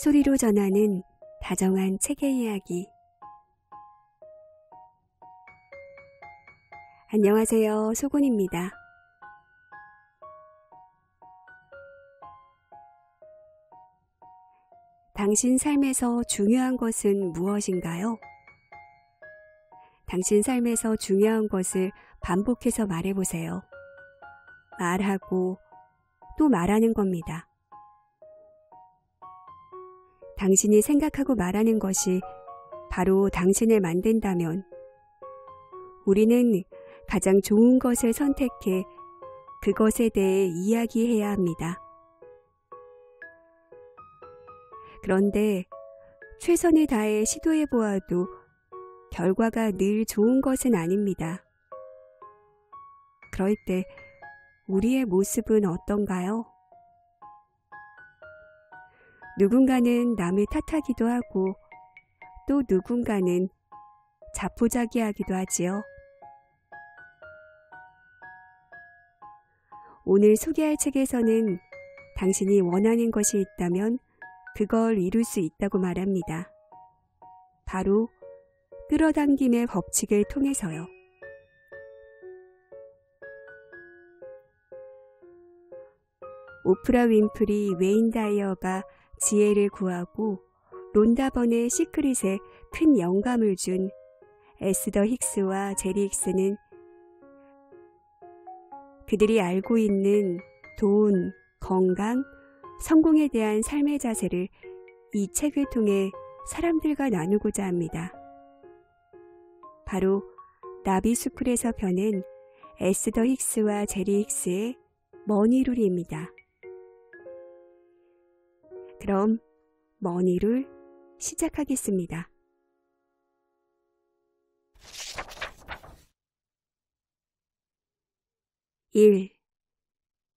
소리로 전하는 다정한 책의 이야기. 안녕하세요, 소곤입니다. 당신 삶에서 중요한 것은 무엇인가요? 당신 삶에서 중요한 것을 반복해서 말해보세요. 말하고 또 말하는 겁니다. 당신이 생각하고 말하는 것이 바로 당신을 만든다면 우리는 가장 좋은 것을 선택해 그것에 대해 이야기해야 합니다. 그런데 최선을 다해 시도해 보아도 결과가 늘 좋은 것은 아닙니다. 그럴 때 우리의 모습은 어떤가요? 누군가는 남을 탓하기도 하고 또 누군가는 자포자기하기도 하지요. 오늘 소개할 책에서는 당신이 원하는 것이 있다면 그걸 이룰 수 있다고 말합니다. 바로 끌어당김의 법칙을 통해서요. 오프라 윈프리, 웨인 다이어가 지혜를 구하고 론다번의 시크릿에 큰 영감을 준 에스더 힉스와 제리 힉스는 그들이 알고 있는 돈, 건강, 성공에 대한 삶의 자세를 이 책을 통해 사람들과 나누고자 합니다. 바로 나비숲풀에서 펴낸 에스더 힉스와 제리 힉스의 머니룰입니다. 그럼 머니룰 시작하겠습니다. 1.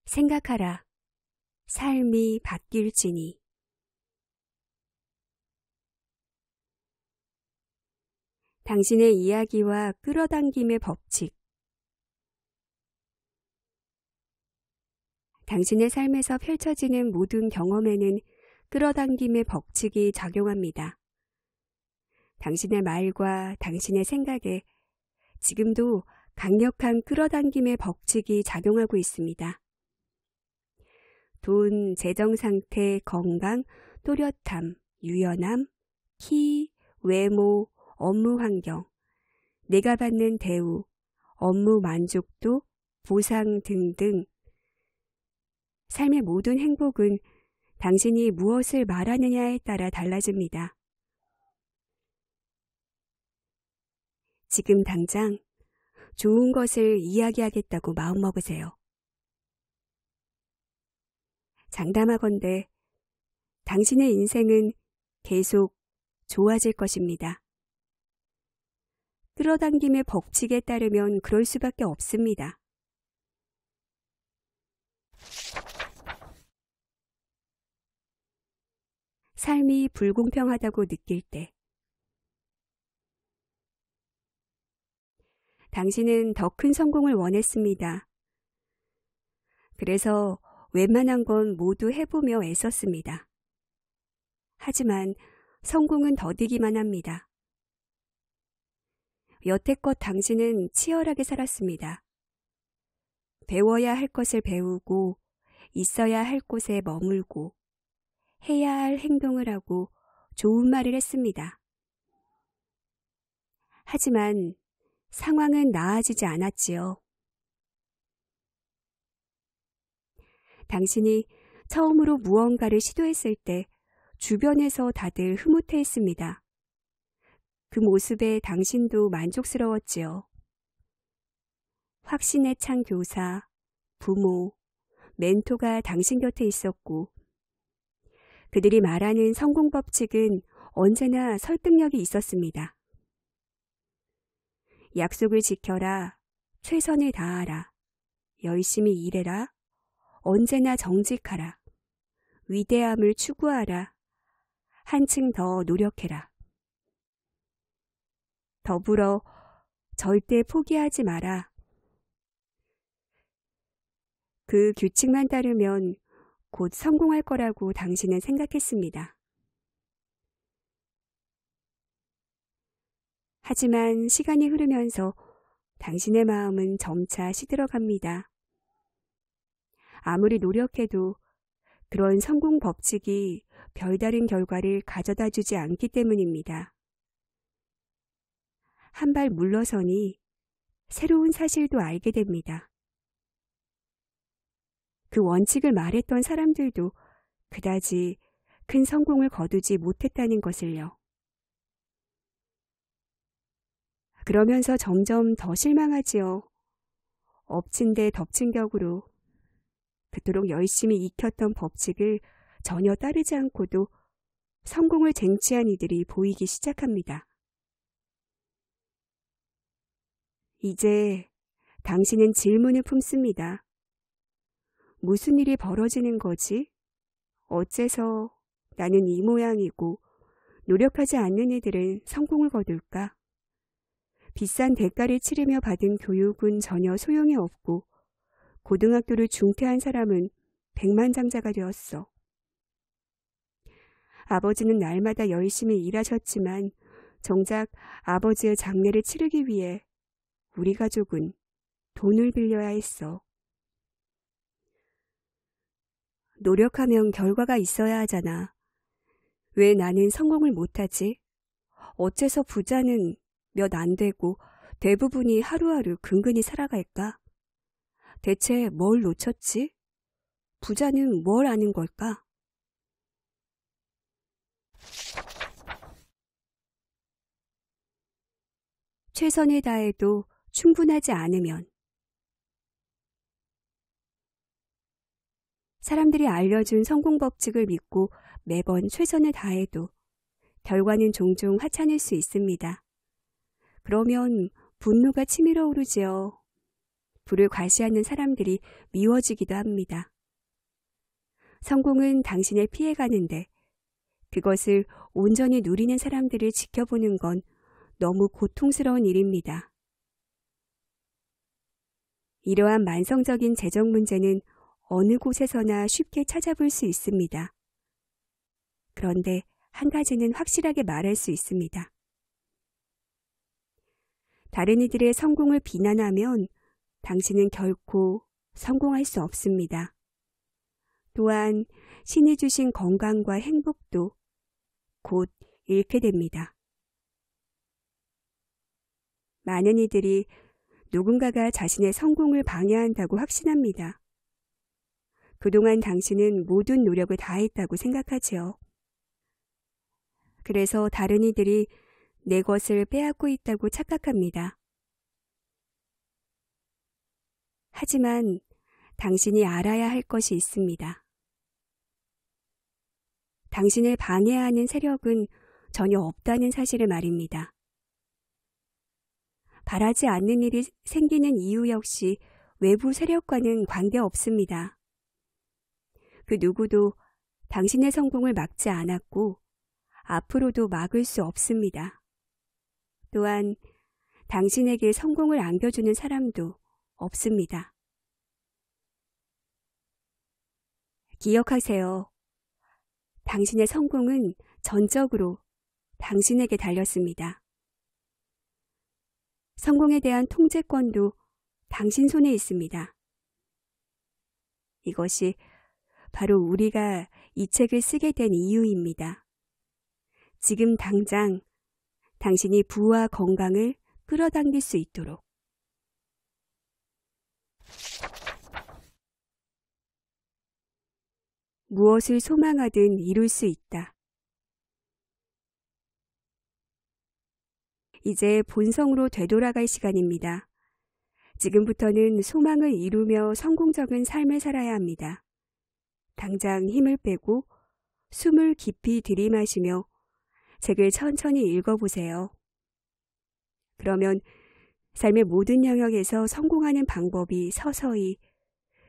생각하라. 삶이 바뀔지니. 당신의 이야기와 끌어당김의 법칙. 당신의 삶에서 펼쳐지는 모든 경험에는 끌어당김의 법칙이 작용합니다. 당신의 말과 당신의 생각에 지금도 강력한 끌어당김의 법칙이 작용하고 있습니다. 돈, 재정상태, 건강, 또렷함, 유연함, 키, 외모, 업무 환경, 내가 받는 대우, 업무 만족도, 보상 등등 삶의 모든 행복은 당신이 무엇을 말하느냐에 따라 달라집니다. 지금 당장 좋은 것을 이야기하겠다고 마음먹으세요. 장담하건대 당신의 인생은 계속 좋아질 것입니다. 끌어당김의 법칙에 따르면 그럴 수밖에 없습니다. 삶이 불공평하다고 느낄 때 당신은 더 큰 성공을 원했습니다. 그래서 웬만한 건 모두 해보며 애썼습니다. 하지만 성공은 더디기만 합니다. 여태껏 당신은 치열하게 살았습니다. 배워야 할 것을 배우고 있어야 할 곳에 머물고 해야 할 행동을 하고 좋은 말을 했습니다. 하지만 상황은 나아지지 않았지요. 당신이 처음으로 무언가를 시도했을 때 주변에서 다들 흐뭇해했습니다. 그 모습에 당신도 만족스러웠지요. 확신에 찬 교사, 부모, 멘토가 당신 곁에 있었고 그들이 말하는 성공 법칙은 언제나 설득력이 있었습니다. 약속을 지켜라, 최선을 다하라, 열심히 일해라, 언제나 정직하라, 위대함을 추구하라, 한층 더 노력해라. 더불어 절대 포기하지 마라. 그 규칙만 따르면 곧 성공할 거라고 당신은 생각했습니다. 하지만 시간이 흐르면서 당신의 마음은 점차 시들어갑니다. 아무리 노력해도 그런 성공 법칙이 별다른 결과를 가져다 주지 않기 때문입니다. 한 발 물러서니 새로운 사실도 알게 됩니다. 그 원칙을 말했던 사람들도 그다지 큰 성공을 거두지 못했다는 것을요. 그러면서 점점 더 실망하지요. 엎친 데 덮친 격으로 그토록 열심히 익혔던 법칙을 전혀 따르지 않고도 성공을 쟁취한 이들이 보이기 시작합니다. 이제 당신은 질문을 품습니다. 무슨 일이 벌어지는 거지? 어째서 나는 이 모양이고 노력하지 않는 이들은 성공을 거둘까? 비싼 대가를 치르며 받은 교육은 전혀 소용이 없고 고등학교를 중퇴한 사람은 백만장자가 되었어. 아버지는 날마다 열심히 일하셨지만 정작 아버지의 장례를 치르기 위해 우리 가족은 돈을 빌려야 했어. 노력하면 결과가 있어야 하잖아. 왜 나는 성공을 못하지? 어째서 부자는 몇 안 되고 대부분이 하루하루 근근히 살아갈까? 대체 뭘 놓쳤지? 부자는 뭘 아는 걸까? 최선을 다해도 충분하지 않으면 사람들이 알려준 성공 법칙을 믿고 매번 최선을 다해도 결과는 종종 하찮을 수 있습니다. 그러면 분노가 치밀어 오르지요. 불을 과시하는 사람들이 미워지기도 합니다. 성공은 당신을 피해가는데 그것을 온전히 누리는 사람들을 지켜보는 건 너무 고통스러운 일입니다. 이러한 만성적인 재정 문제는 어느 곳에서나 쉽게 찾아볼 수 있습니다. 그런데 한 가지는 확실하게 말할 수 있습니다. 다른 이들의 성공을 비난하면 당신은 결코 성공할 수 없습니다. 또한 신이 주신 건강과 행복도 곧 잃게 됩니다. 많은 이들이 누군가가 자신의 성공을 방해한다고 확신합니다. 그동안 당신은 모든 노력을 다했다고 생각하지요. 그래서 다른 이들이 내 것을 빼앗고 있다고 착각합니다. 하지만 당신이 알아야 할 것이 있습니다. 당신을 방해하는 세력은 전혀 없다는 사실을 말입니다. 바라지 않는 일이 생기는 이유 역시 외부 세력과는 관계없습니다. 그 누구도 당신의 성공을 막지 않았고 앞으로도 막을 수 없습니다. 또한 당신에게 성공을 안겨주는 사람도 없습니다. 기억하세요. 당신의 성공은 전적으로 당신에게 달렸습니다. 성공에 대한 통제권도 당신 손에 있습니다. 이것이 바로 우리가 이 책을 쓰게 된 이유입니다. 지금 당장 당신이 부와 건강을 끌어당길 수 있도록. 무엇을 소망하든 이룰 수 있다. 이제 본성으로 되돌아갈 시간입니다. 지금부터는 소망을 이루며 성공적인 삶을 살아야 합니다. 당장 힘을 빼고 숨을 깊이 들이마시며 책을 천천히 읽어보세요. 그러면 삶의 모든 영역에서 성공하는 방법이 서서히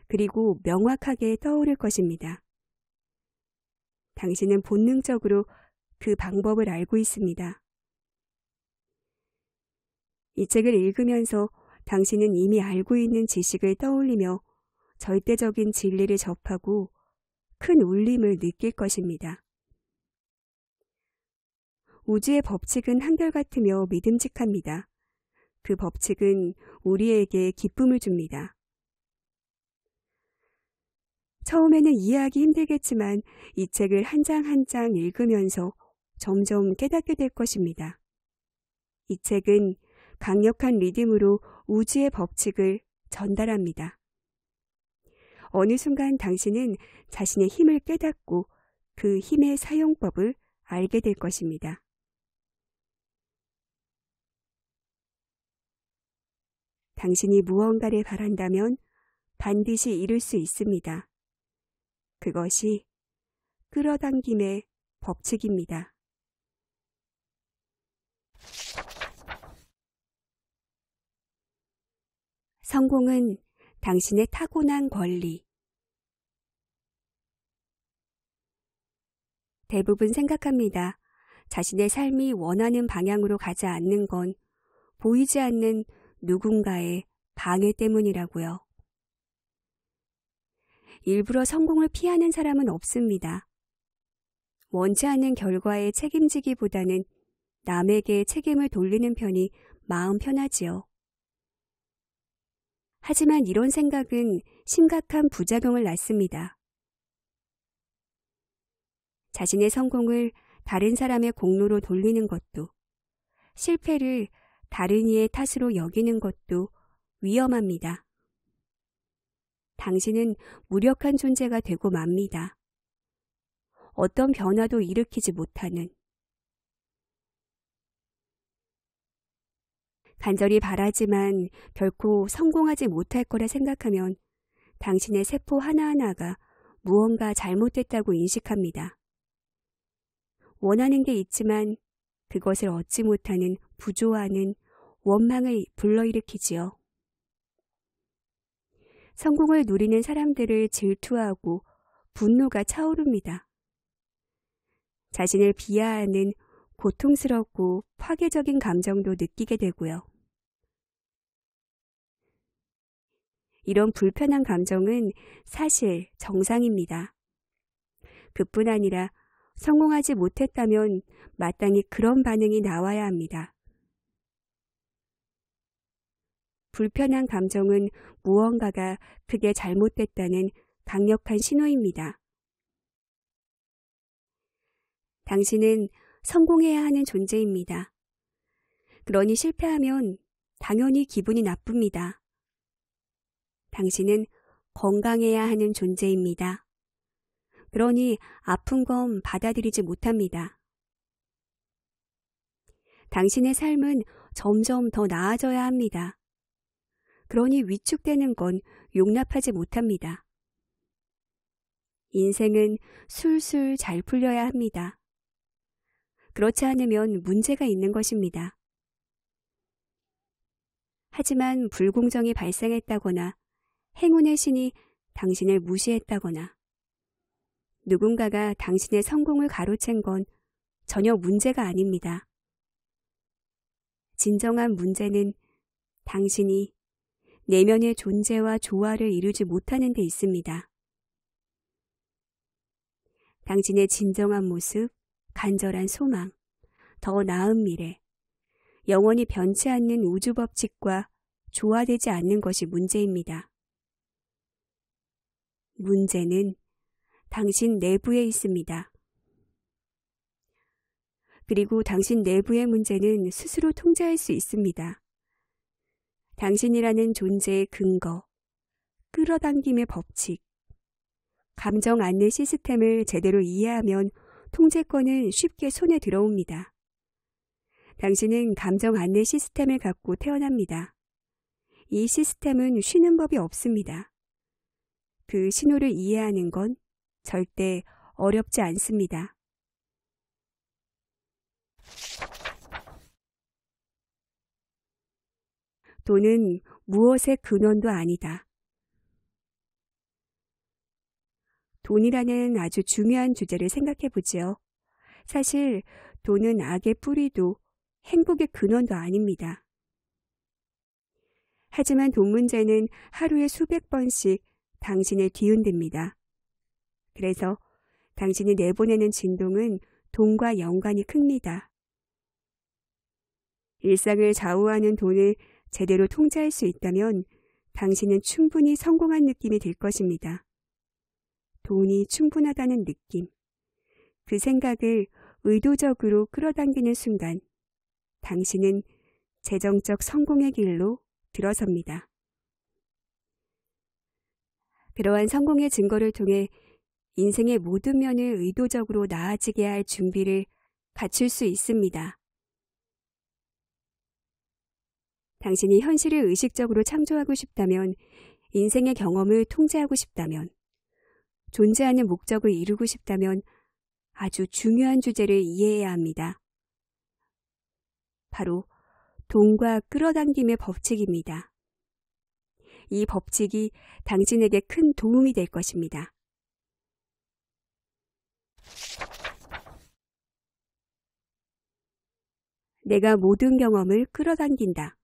그리고 명확하게 떠오를 것입니다. 당신은 본능적으로 그 방법을 알고 있습니다. 이 책을 읽으면서 당신은 이미 알고 있는 지식을 떠올리며 절대적인 진리를 접하고 큰 울림을 느낄 것입니다. 우주의 법칙은 한결같으며 믿음직합니다. 그 법칙은 우리에게 기쁨을 줍니다. 처음에는 이해하기 힘들겠지만 이 책을 한 장 한 장 읽으면서 점점 깨닫게 될 것입니다. 이 책은 강력한 리듬으로 우주의 법칙을 전달합니다. 어느 순간 당신은 자신의 힘을 깨닫고 그 힘의 사용법을 알게 될 것입니다. 당신이 무언가를 바란다면 반드시 이룰 수 있습니다. 그것이 끌어당김의 법칙입니다. 성공은 당신의 타고난 권리. 대부분 생각합니다. 자신의 삶이 원하는 방향으로 가지 않는 건 보이지 않는 누군가의 방해 때문이라고요. 일부러 성공을 피하는 사람은 없습니다. 원치 않는 결과에 책임지기보다는 남에게 책임을 돌리는 편이 마음 편하지요. 하지만 이런 생각은 심각한 부작용을 낳습니다. 자신의 성공을 다른 사람의 공로로 돌리는 것도, 실패를 다른 이의 탓으로 여기는 것도 위험합니다. 당신은 무력한 존재가 되고 맙니다. 어떤 변화도 일으키지 못하는. 간절히 바라지만 결코 성공하지 못할 거라 생각하면 당신의 세포 하나하나가 무언가 잘못됐다고 인식합니다. 원하는 게 있지만 그것을 얻지 못하는 부조화는 원망을 불러일으키지요. 성공을 누리는 사람들을 질투하고 분노가 차오릅니다. 자신을 비하하는 고통스럽고 파괴적인 감정도 느끼게 되고요. 이런 불편한 감정은 사실 정상입니다. 그뿐 아니라 성공하지 못했다면 마땅히 그런 반응이 나와야 합니다. 불편한 감정은 무언가가 크게 잘못됐다는 강력한 신호입니다. 당신은 성공해야 하는 존재입니다. 그러니 실패하면 당연히 기분이 나쁩니다. 당신은 건강해야 하는 존재입니다. 그러니 아픈 건 받아들이지 못합니다. 당신의 삶은 점점 더 나아져야 합니다. 그러니 위축되는 건 용납하지 못합니다. 인생은 술술 잘 풀려야 합니다. 그렇지 않으면 문제가 있는 것입니다. 하지만 불공정이 발생했다거나 행운의 신이 당신을 무시했다거나 누군가가 당신의 성공을 가로챈 건 전혀 문제가 아닙니다. 진정한 문제는 당신이 내면의 존재와 조화를 이루지 못하는 데 있습니다. 당신의 진정한 모습, 간절한 소망, 더 나은 미래, 영원히 변치 않는 우주 법칙과 조화되지 않는 것이 문제입니다. 문제는 당신 내부에 있습니다. 그리고 당신 내부의 문제는 스스로 통제할 수 있습니다. 당신이라는 존재의 근거, 끌어당김의 법칙, 감정 안내 시스템을 제대로 이해하면 통제권은 쉽게 손에 들어옵니다. 당신은 감정 안내 시스템을 갖고 태어납니다. 이 시스템은 쉬는 법이 없습니다. 그 신호를 이해하는 건 절대 어렵지 않습니다. 돈은 무엇의 근원도 아니다. 돈이라는 아주 중요한 주제를 생각해 보지요. 사실 돈은 악의 뿌리도 행복의 근원도 아닙니다. 하지만 돈 문제는 하루에 수백 번씩 당신을 뒤흔듭니다. 그래서 당신이 내보내는 진동은 돈과 연관이 큽니다. 일상을 좌우하는 돈을 제대로 통제할 수 있다면 당신은 충분히 성공한 느낌이 들 것입니다. 돈이 충분하다는 느낌. 그 생각을 의도적으로 끌어당기는 순간 당신은 재정적 성공의 길로 들어섭니다. 그러한 성공의 증거를 통해 인생의 모든 면을 의도적으로 나아지게 할 준비를 갖출 수 있습니다. 당신이 현실을 의식적으로 창조하고 싶다면, 인생의 경험을 통제하고 싶다면, 존재하는 목적을 이루고 싶다면 아주 중요한 주제를 이해해야 합니다. 바로 돈과 끌어당김의 법칙입니다. 이 법칙이 당신에게 큰 도움이 될 것입니다. 내가 모든 경험을 끌어당긴다.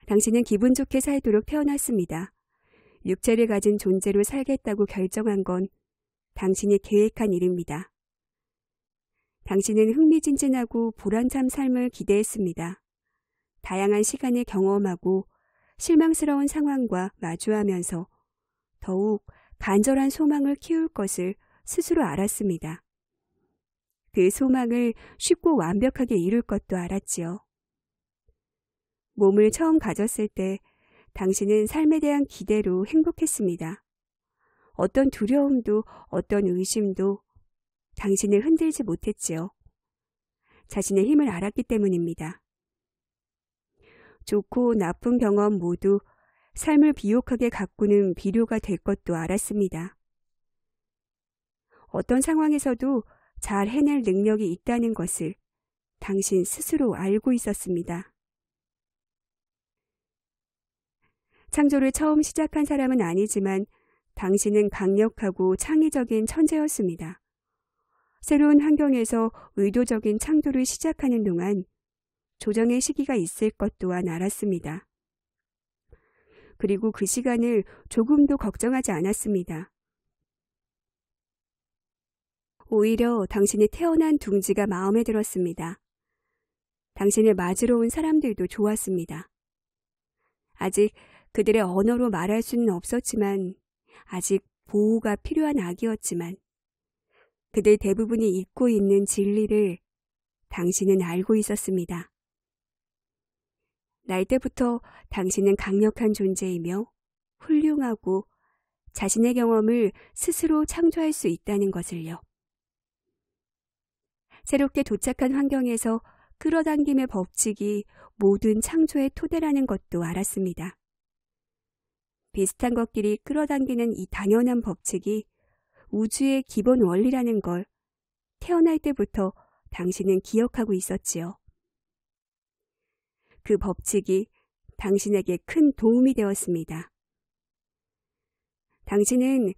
당신은 기분 좋게 살도록 태어났습니다. 육체를 가진 존재로 살겠다고 결정한 건 당신이 계획한 일입니다. 당신은 흥미진진하고 보람찬 삶을 기대했습니다. 다양한 시간을 경험하고 실망스러운 상황과 마주하면서 더욱 간절한 소망을 키울 것을 스스로 알았습니다. 그 소망을 쉽고 완벽하게 이룰 것도 알았지요. 몸을 처음 가졌을 때 당신은 삶에 대한 기대로 행복했습니다. 어떤 두려움도 어떤 의심도 당신을 흔들지 못했지요. 자신의 힘을 알았기 때문입니다. 좋고 나쁜 경험 모두 삶을 비옥하게 가꾸는 비료가 될 것도 알았습니다. 어떤 상황에서도 잘 해낼 능력이 있다는 것을 당신 스스로 알고 있었습니다. 창조를 처음 시작한 사람은 아니지만 당신은 강력하고 창의적인 천재였습니다. 새로운 환경에서 의도적인 창조를 시작하는 동안 조정의 시기가 있을 것 또한 알았습니다. 그리고 그 시간을 조금도 걱정하지 않았습니다. 오히려 당신이 태어난 둥지가 마음에 들었습니다. 당신을 맞으러 온 사람들도 좋았습니다. 아직 그들의 언어로 말할 수는 없었지만, 아직 보호가 필요한 아기였지만, 그들 대부분이 잊고 있는 진리를 당신은 알고 있었습니다. 날 때부터 당신은 강력한 존재이며 훌륭하고 자신의 경험을 스스로 창조할 수 있다는 것을요. 새롭게 도착한 환경에서 끌어당김의 법칙이 모든 창조의 토대라는 것도 알았습니다. 비슷한 것끼리 끌어당기는 이 당연한 법칙이 우주의 기본 원리라는 걸 태어날 때부터 당신은 기억하고 있었지요. 그 법칙이 당신에게 큰 도움이 되었습니다. 당신은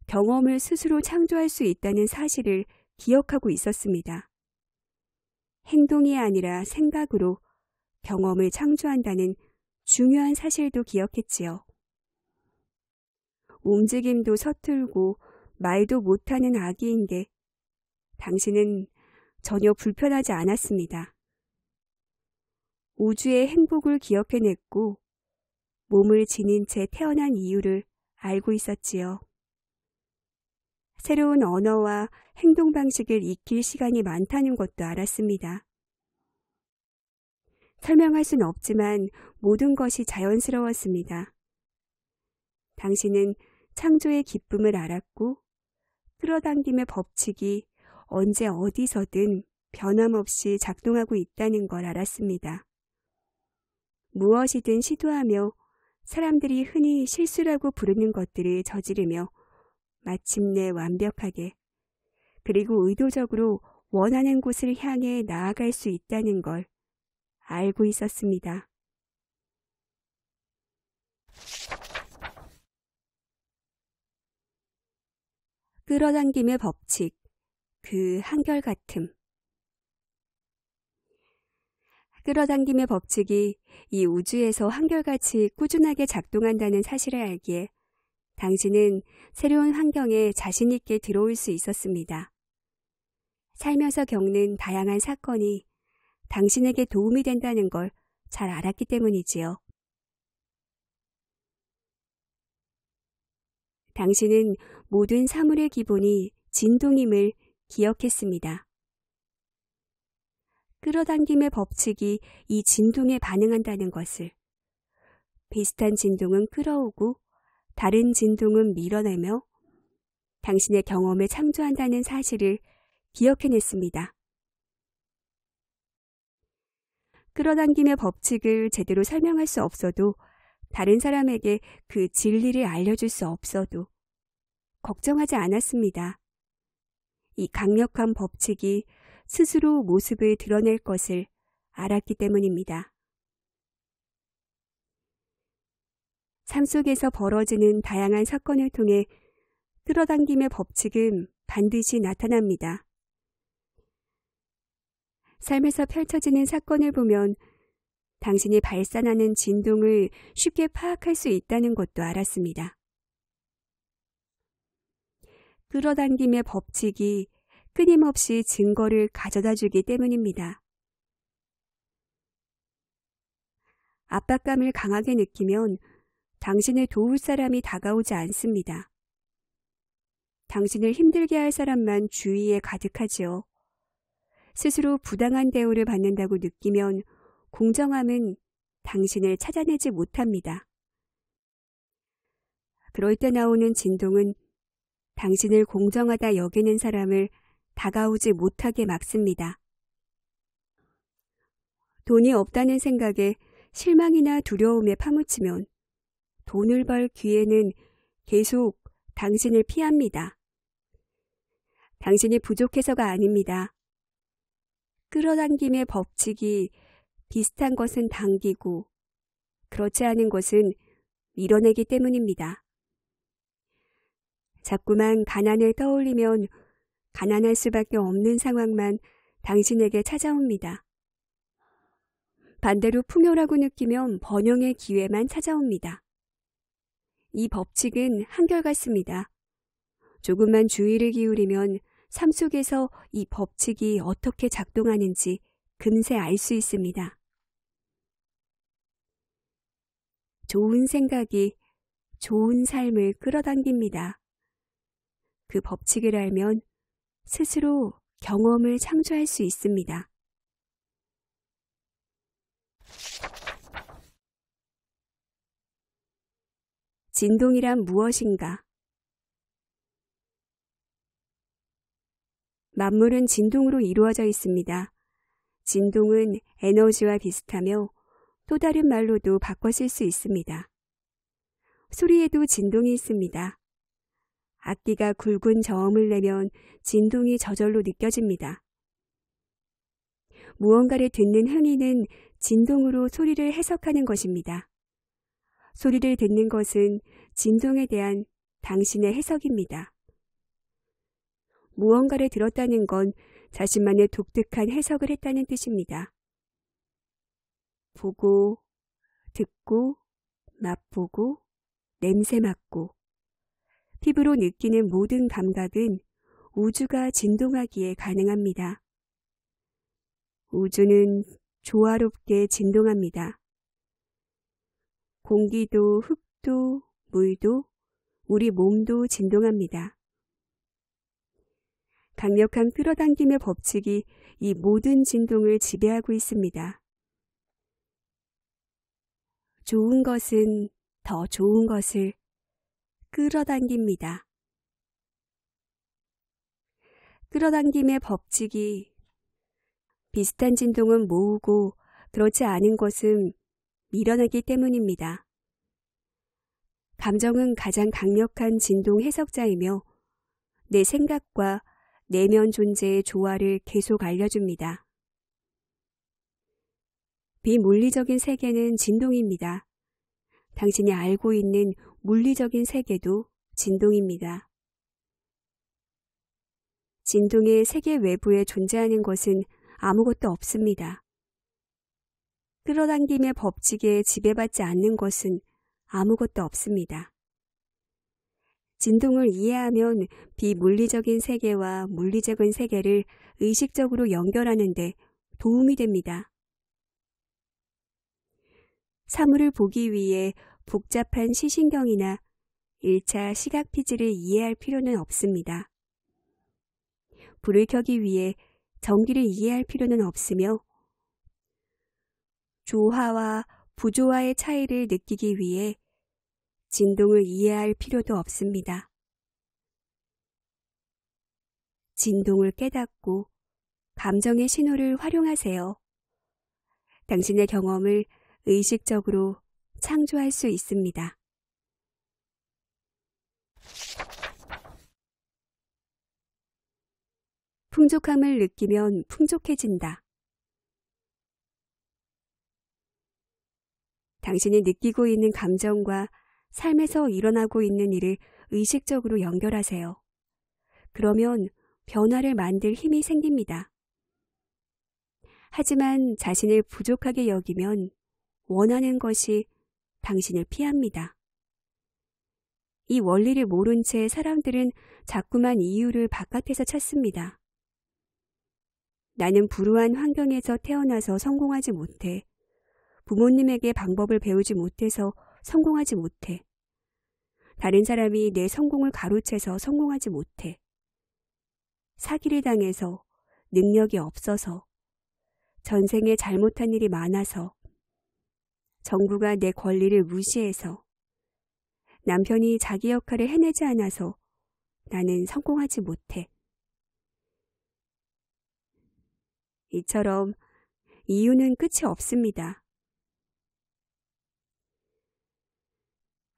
경험을 스스로 창조할 수 있다는 사실을 기억하고 있었습니다. 행동이 아니라 생각으로 경험을 창조한다는 중요한 사실도 기억했지요. 움직임도 서툴고 말도 못하는 아기인데 당신은 전혀 불편하지 않았습니다. 우주의 행복을 기억해냈고 몸을 지닌 채 태어난 이유를 알고 있었지요. 새로운 언어와 행동 방식을 익힐 시간이 많다는 것도 알았습니다. 설명할 순 없지만 모든 것이 자연스러웠습니다. 당신은 창조의 기쁨을 알았고 끌어당김의 법칙이 언제 어디서든 변함없이 작동하고 있다는 걸 알았습니다. 무엇이든 시도하며 사람들이 흔히 실수라고 부르는 것들을 저지르며 마침내 완벽하게 그리고 의도적으로 원하는 곳을 향해 나아갈 수 있다는 걸 알고 있었습니다. 끌어당김의 법칙, 그 한결같음. 끌어당김의 법칙이 이 우주에서 한결같이 꾸준하게 작동한다는 사실을 알기에 당신은 새로운 환경에 자신 있게 들어올 수 있었습니다. 살면서 겪는 다양한 사건이 당신에게 도움이 된다는 걸 잘 알았기 때문이지요. 당신은 모든 사물의 기본이 진동임을 기억했습니다. 끌어당김의 법칙이 이 진동에 반응한다는 것을, 비슷한 진동은 끌어오고 다른 진동은 밀어내며 당신의 경험을 창조한다는 사실을 기억해냈습니다. 끌어당김의 법칙을 제대로 설명할 수 없어도, 다른 사람에게 그 진리를 알려줄 수 없어도 걱정하지 않았습니다. 이 강력한 법칙이 스스로 모습을 드러낼 것을 알았기 때문입니다. 삶 속에서 벌어지는 다양한 사건을 통해 끌어당김의 법칙은 반드시 나타납니다. 삶에서 펼쳐지는 사건을 보면 당신이 발산하는 진동을 쉽게 파악할 수 있다는 것도 알았습니다. 끌어당김의 법칙이 끊임없이 증거를 가져다 주기 때문입니다. 압박감을 강하게 느끼면 당신을 도울 사람이 다가오지 않습니다. 당신을 힘들게 할 사람만 주위에 가득하지요. 스스로 부당한 대우를 받는다고 느끼면 공정함은 당신을 찾아내지 못합니다. 그럴 때 나오는 진동은 당신을 공정하다 여기는 사람을 다가오지 못하게 막습니다. 돈이 없다는 생각에 실망이나 두려움에 파묻히면 돈을 벌 기회는 계속 당신을 피합니다. 당신이 부족해서가 아닙니다. 끌어당김의 법칙이 비슷한 것은 당기고 그렇지 않은 것은 밀어내기 때문입니다. 자꾸만 가난을 떠올리면 가난할 수밖에 없는 상황만 당신에게 찾아옵니다. 반대로 풍요라고 느끼면 번영의 기회만 찾아옵니다. 이 법칙은 한결같습니다. 조금만 주의를 기울이면 삶 속에서 이 법칙이 어떻게 작동하는지 금세 알 수 있습니다. 좋은 생각이 좋은 삶을 끌어당깁니다. 그 법칙을 알면 스스로 경험을 창조할 수 있습니다. 진동이란 무엇인가? 만물은 진동으로 이루어져 있습니다. 진동은 에너지와 비슷하며 또 다른 말로도 바꿔 쓸 수 있습니다. 소리에도 진동이 있습니다. 악기가 굵은 저음을 내면 진동이 저절로 느껴집니다. 무언가를 듣는 흥이는 진동으로 소리를 해석하는 것입니다. 소리를 듣는 것은 진동에 대한 당신의 해석입니다. 무언가를 들었다는 건 자신만의 독특한 해석을 했다는 뜻입니다. 보고, 듣고, 맛보고, 냄새 맡고, 피부로 느끼는 모든 감각은 우주가 진동하기에 가능합니다. 우주는 조화롭게 진동합니다. 공기도, 흙도, 물도, 우리 몸도 진동합니다. 강력한 끌어당김의 법칙이 이 모든 진동을 지배하고 있습니다. 좋은 것은 더 좋은 것을 끌어당깁니다. 끌어당김의 법칙이 비슷한 진동은 모으고 그렇지 않은 것은 밀어내기 때문입니다. 감정은 가장 강력한 진동 해석자이며 내 생각과 내면 존재의 조화를 계속 알려줍니다. 비물리적인 세계는 진동입니다. 당신이 알고 있는 물리적인 세계도 진동입니다. 진동의 세계 외부에 존재하는 것은 아무것도 없습니다. 끌어당김의 법칙에 지배받지 않는 것은 아무것도 없습니다. 진동을 이해하면 비물리적인 세계와 물리적인 세계를 의식적으로 연결하는 데 도움이 됩니다. 사물을 보기 위해 복잡한 시신경이나 1차 시각 피지를 이해할 필요는 없습니다. 불을 켜기 위해 전기를 이해할 필요는 없으며 조화와 부조화의 차이를 느끼기 위해 진동을 이해할 필요도 없습니다. 진동을 깨닫고 감정의 신호를 활용하세요. 당신의 경험을 의식적으로 창조할 수 있습니다. 풍족함을 느끼면 풍족해진다. 당신이 느끼고 있는 감정과 삶에서 일어나고 있는 일을 의식적으로 연결하세요. 그러면 변화를 만들 힘이 생깁니다. 하지만 자신을 부족하게 여기면 원하는 것이 당신을 피합니다. 이 원리를 모른 채 사람들은 자꾸만 이유를 바깥에서 찾습니다. 나는 불우한 환경에서 태어나서 성공하지 못해. 부모님에게 방법을 배우지 못해서 성공하지 못해. 다른 사람이 내 성공을 가로채서 성공하지 못해. 사기를 당해서, 능력이 없어서, 전생에 잘못한 일이 많아서, 정부가 내 권리를 무시해서, 남편이 자기 역할을 해내지 않아서 나는 성공하지 못해. 이처럼 이유는 끝이 없습니다.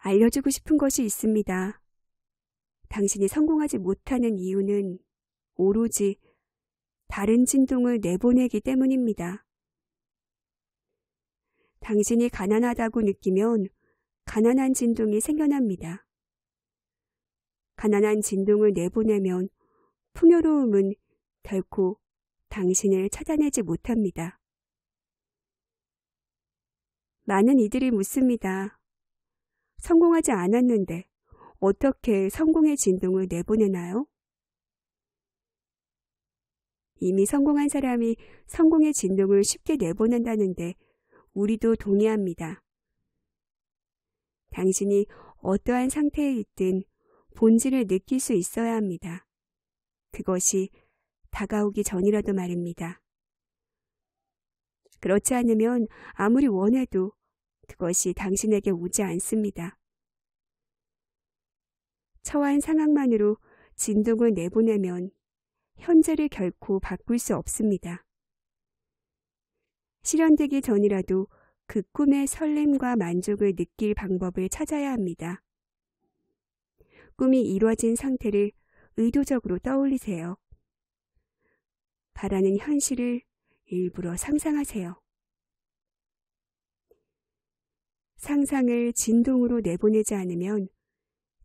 알려주고 싶은 것이 있습니다. 당신이 성공하지 못하는 이유는 오로지 다른 진동을 내보내기 때문입니다. 당신이 가난하다고 느끼면 가난한 진동이 생겨납니다. 가난한 진동을 내보내면 풍요로움은 결코 당신을 찾아내지 못합니다. 많은 이들이 묻습니다. 성공하지 않았는데 어떻게 성공의 진동을 내보내나요? 이미 성공한 사람이 성공의 진동을 쉽게 내보낸다는데 우리도 동의합니다. 당신이 어떠한 상태에 있든 본질을 느낄 수 있어야 합니다. 그것이 다가오기 전이라도 말입니다. 그렇지 않으면 아무리 원해도 그것이 당신에게 오지 않습니다. 처한 상황만으로 진동을 내보내면 현재를 결코 바꿀 수 없습니다. 실현되기 전이라도 그 꿈의 설렘과 만족을 느낄 방법을 찾아야 합니다. 꿈이 이루어진 상태를 의도적으로 떠올리세요. 바라는 현실을 일부러 상상하세요. 상상을 진동으로 내보내지 않으면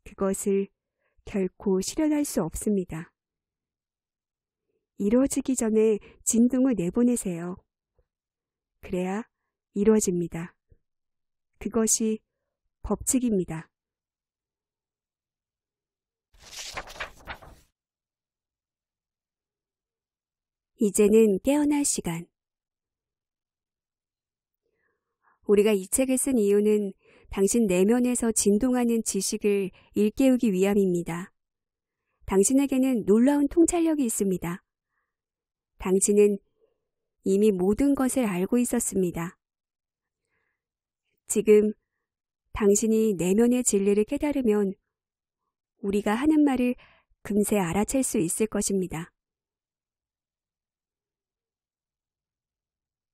그것을 결코 실현할 수 없습니다. 이루어지기 전에 진동을 내보내세요. 그래야 이루어집니다. 그것이 법칙입니다. 이제는 깨어날 시간. 우리가 이 책을 쓴 이유는 당신 내면에서 진동하는 지식을 일깨우기 위함입니다. 당신에게는 놀라운 통찰력이 있습니다. 당신은 이미 모든 것을 알고 있었습니다. 지금 당신이 내면의 진리를 깨달으면 우리가 하는 말을 금세 알아챌 수 있을 것입니다.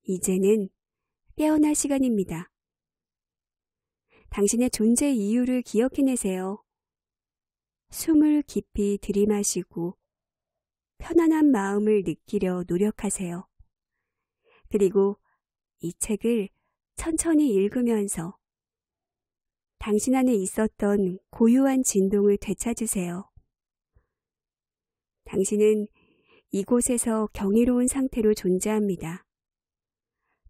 이제는 깨어날 시간입니다. 당신의 존재 이유를 기억해내세요. 숨을 깊이 들이마시고 편안한 마음을 느끼려 노력하세요. 그리고 이 책을 천천히 읽으면서 당신 안에 있었던 고유한 진동을 되찾으세요. 당신은 이곳에서 경이로운 상태로 존재합니다.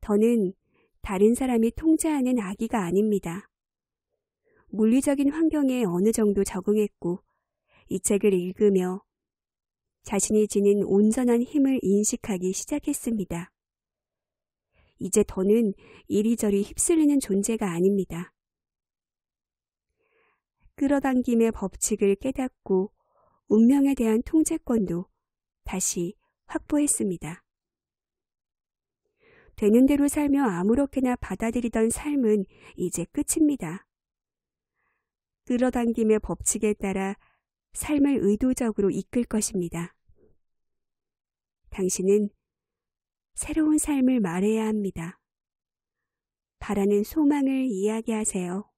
더는 다른 사람이 통제하는 아기가 아닙니다. 물리적인 환경에 어느 정도 적응했고 이 책을 읽으며 자신이 지닌 온전한 힘을 인식하기 시작했습니다. 이제 더는 이리저리 휩쓸리는 존재가 아닙니다. 끌어당김의 법칙을 깨닫고 운명에 대한 통제권도 다시 확보했습니다. 되는 대로 살며 아무렇게나 받아들이던 삶은 이제 끝입니다. 끌어당김의 법칙에 따라 삶을 의도적으로 이끌 것입니다. 당신은 새로운 삶을 말해야 합니다. 바라는 소망을 이야기하세요.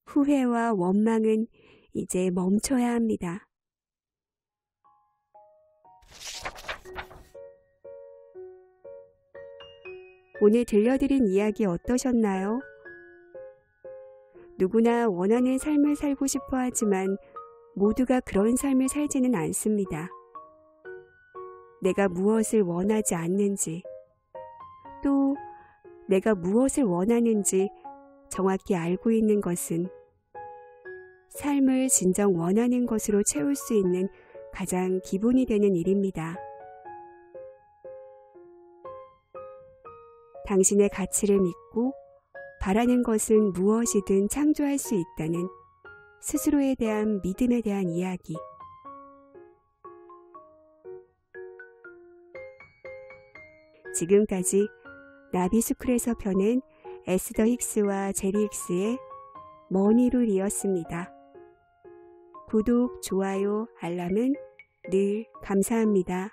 후회와 원망은 이제 멈춰야 합니다. 오늘 들려드린 이야기 어떠셨나요? 누구나 원하는 삶을 살고 싶어 하지만 모두가 그런 삶을 살지는 않습니다. 내가 무엇을 원하지 않는지, 또 내가 무엇을 원하는지 정확히 알고 있는 것은 삶을 진정 원하는 것으로 채울 수 있는 가장 기본이 되는 일입니다. 당신의 가치를 믿고 바라는 것은 무엇이든 창조할 수 있다는 스스로에 대한 믿음에 대한 이야기. 지금까지 나비스쿨에서 펴낸 에스더 힉스와 제리 힉스의 머니룰이었습니다. 구독, 좋아요, 알람은 늘 감사합니다.